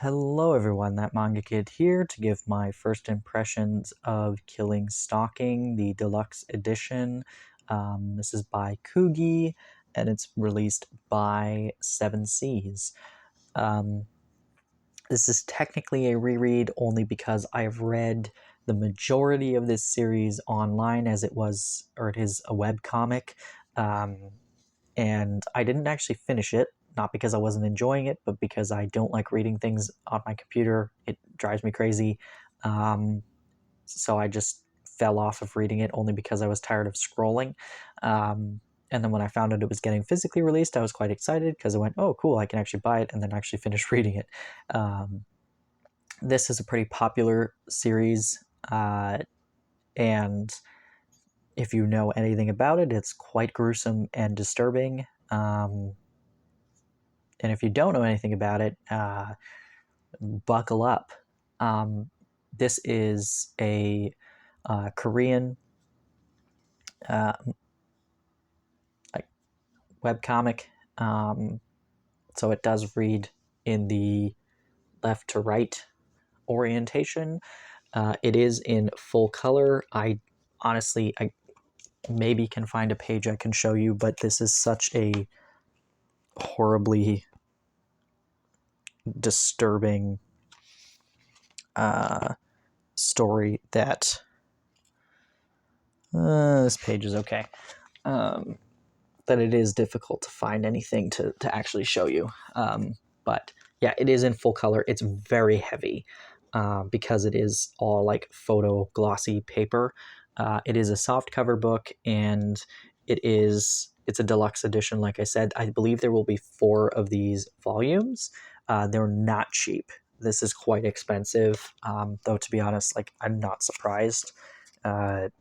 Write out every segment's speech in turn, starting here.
Hello everyone, that manga kid here to give my first impressions of Killing Stalking, the deluxe edition. This is by Kugi, and it's released by Seven Seas. This is technically a reread only because I've read the majority of this series online as it is a webcomic, and I didn't actually finish it. Not because I wasn't enjoying it, but because I don't like reading things on my computer. It drives me crazy. So I just fell off of reading it only because I was tired of scrolling. And then when I found out it was getting physically released, I was quite excited because I went, oh, cool, I can actually buy it and then actually finish reading it. This is a pretty popular series, and if you know anything about it, it's quite gruesome and disturbing. And if you don't know anything about it, buckle up. This is a Korean like webcomic, so it does read in the left to right orientation. It is in full color. I maybe can find a page I can show you, but this is such a horribly disturbing story that this page is okay. That it is difficult to find anything to actually show you. But yeah, it is in full color. It's very heavy because it is all like photo glossy paper. It is a soft cover book, and it's a deluxe edition. Like I said, I believe there will be 4 of these volumes. They're not cheap. This is quite expensive, though, to be honest, like, I'm not surprised. It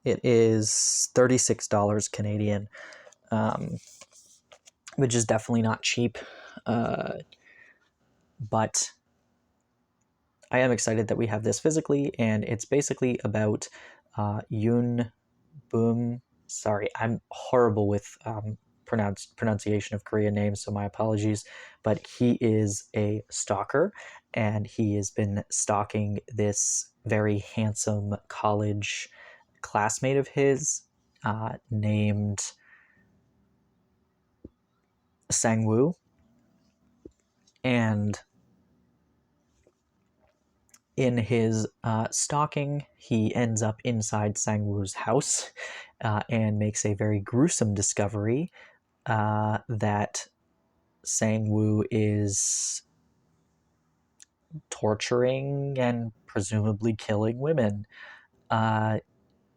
is $36 Canadian, which is definitely not cheap. But I am excited that we have this physically, and it's basically about Yoon Boom. Sorry, I'm horrible with pronunciation of Korean names, so my apologies. But he is a stalker, and he has been stalking this very handsome college classmate of his named Sang-woo. And in his stalking, he ends up inside Sang-woo's house and makes a very gruesome discovery that Sang-woo is torturing and presumably killing women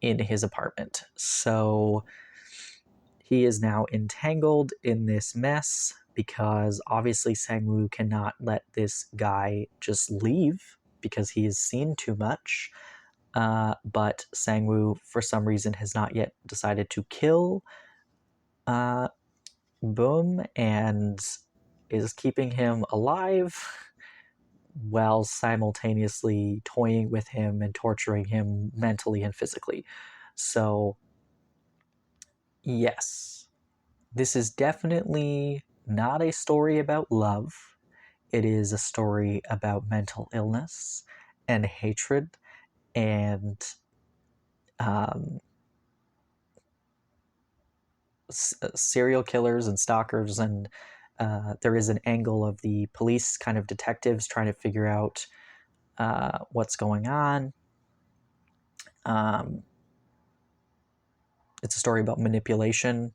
in his apartment. So he is now entangled in this mess because obviously Sang-woo cannot let this guy just leave because he has seen too much. But Sang-woo, for some reason, has not yet decided to kill Boom and is keeping him alive while simultaneously toying with him and torturing him mentally and physically. So, yes, this is definitely not a story about love. It is a story about mental illness and hatred and serial killers and stalkers, and there is an angle of the police kind of detectives trying to figure out what's going on. It's a story about manipulation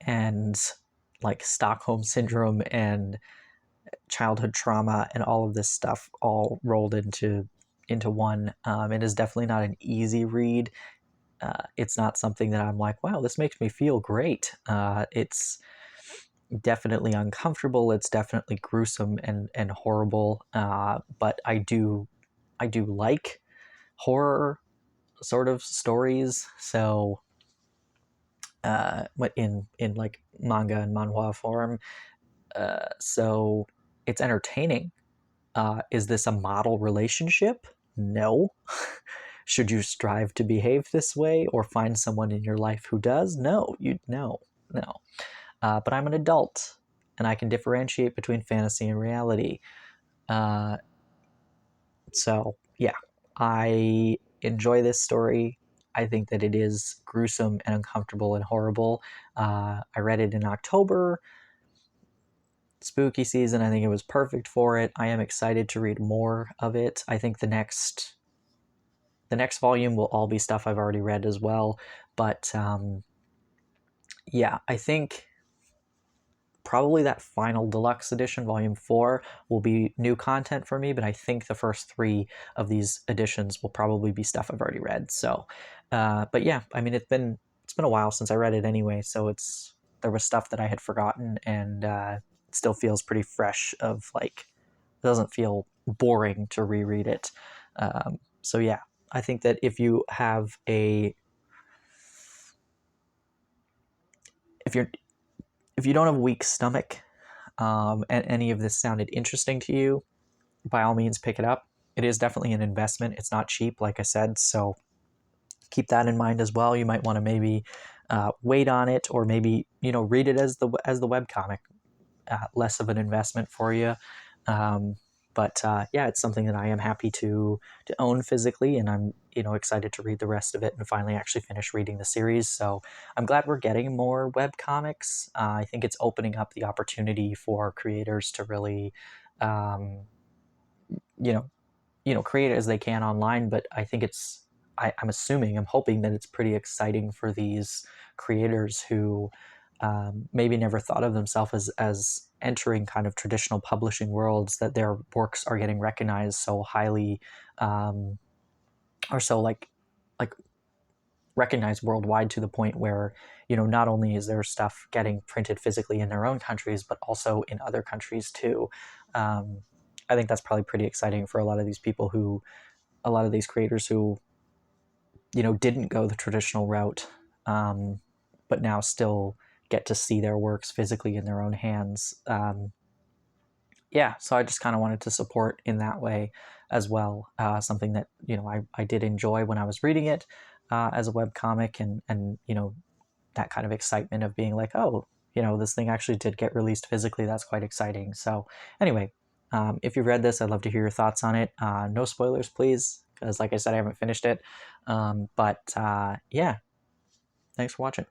and like Stockholm syndrome and childhood trauma and all of this stuff all rolled into one. It is definitely not an easy read. It's not something that I'm like, wow, this makes me feel great. It's definitely uncomfortable. It's definitely gruesome and horrible. But I do like horror sort of stories. So in like manga and manhwa form. So it's entertaining. Is this a model relationship? No. Should you strive to behave this way or find someone in your life who does? No. No. But I'm an adult, and I can differentiate between fantasy and reality. Uh, so yeah, I enjoy this story. I think that it is gruesome and uncomfortable and horrible. I read it in October, spooky season. I think it was perfect for it. I am excited to read more of it. I think the next volume will all be stuff I've already read as well. But yeah, I think probably that final deluxe edition, volume 4, will be new content for me, but I think the first 3 of these editions will probably be stuff I've already read. So but yeah, I mean, it's been a while since I read it anyway, so there was stuff that I had forgotten, and it still feels pretty fresh. Of like, it doesn't feel boring to reread it. So yeah, I think that if you're if you don't have a weak stomach, and any of this sounded interesting to you, by all means pick it up. It is definitely an investment. It's not cheap, like I said, so keep that in mind as well. You might want to maybe wait on it, or maybe read it as the web comic. Less of an investment for you. Um, but yeah, it's something that I am happy to own physically, and I'm excited to read the rest of it and finally actually finish reading the series. So I'm glad we're getting more web comics. I think it's opening up the opportunity for creators to really, um, you know, create as they can online. But I think I'm hoping that it's pretty exciting for these creators who maybe never thought of themselves as entering kind of traditional publishing worlds, that their works are getting recognized so highly, um, or so like recognized worldwide, to the point where not only is their stuff getting printed physically in their own countries, but also in other countries too. um, I think that's probably pretty exciting for a lot of these people, who a lot of these creators who didn't go the traditional route, um, but now still get to see their works physically in their own hands. Yeah, so I just kind of wanted to support in that way as well. Something that I did enjoy when I was reading it as a web comic, and that kind of excitement of being like, oh, this thing actually did get released physically. That's quite exciting. So anyway, if you've read this, I'd love to hear your thoughts on it. No spoilers, please, because like I said, I haven't finished it. But yeah, thanks for watching.